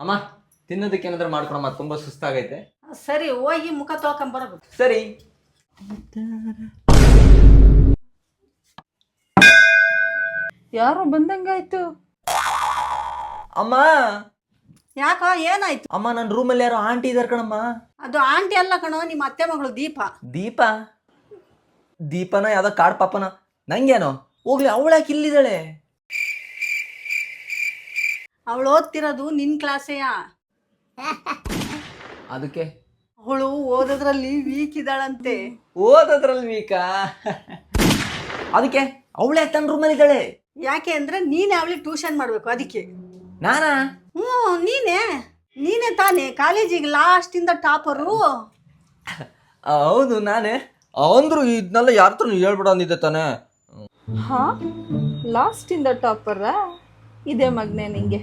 ಅಮ್ಮ ತಿನ್ನೋದಕ್ಕೆ ಏನಾದ್ರು ಮಾಡ್ಕೊಳಮ್ಮ, ತುಂಬಾ ಸುಸ್ತಾಗೈತೆ. ಸರಿ ಹೋಗಿ ಮುಖ ತೊಳ್ಕೊಂಬರಬೇಕು. ಸರಿ. ಯಾರೋ ಬಂದಂಗಾಯ್ತು. ಅಮ್ಮ ಯಾಕೋ ಏನಾಯ್ತು? ಅಮ್ಮ ನನ್ನ ರೂಮಲ್ಲಿ ಯಾರೋ ಆಂಟಿ ಇದಾರೆ ಕಣಮ್ಮ. ಅದು ಆಂಟಿ ಅಲ್ಲ ಕಣೋ, ನಿಮ್ಮ ಅತ್ತೆ ಮಗಳು ದೀಪ. ದೀಪನ ಯಾವ್ದೋ ಕಾಡ್ ಪಾಪನ, ನಂಗೇನೋ ಹೋಗ್ಲಿ. ಅವಳ್ಯಾಕೆ ಇಲ್ಲಿದ್ದಾಳೆ? ಅವಳು ಓದ್ತಿರೋದು ನಿನ್ ಕ್ಲಾಸೆಯ. ಅದಕ್ಕೆ ಅವಳು ಓದೋದ್ರಲ್ಲಿ ವೀಕ್ ಇದ್ದಾಳಂತೆ. ಓದೋದ್ರಲ್ಲಿ ವೀಕಾ? ಅದಕ್ಕೆ ಅವಳ್ಯಾಕೆ ತನ್ನ ರೂಮಲ್ಲಿ ಇದ್ದಾಳೆ? ಯಾಕೆ ಅಂದ್ರೆ ನೀನೇ ಅವಳಿಗೆ ಟ್ಯೂಷನ್ ಮಾಡ್ಬೇಕು ಅದಕ್ಕೆ. ನಾನಾ? ನೀನೇ ತಾನೇ ಕಾಲೇಜಿಗೆ ಲಾಸ್ಟ್ ಇಂದ ಟಾಪರು. ಹೌದು ನಾನೇ. ಅಂದ್ರು ಇದನ್ನೆಲ್ಲ ಯಾರ ಹತ್ರ ಹೇಳ್ಬಿಡ ಅಂದಿದ್ದೆ ತಾನೆ. ಹಾ, ಲಾಸ್ಟ್ ಇಂದ ಟಾಪರ ಇದೆ ಮಗ್ನೆ ನಿಂಗೆ.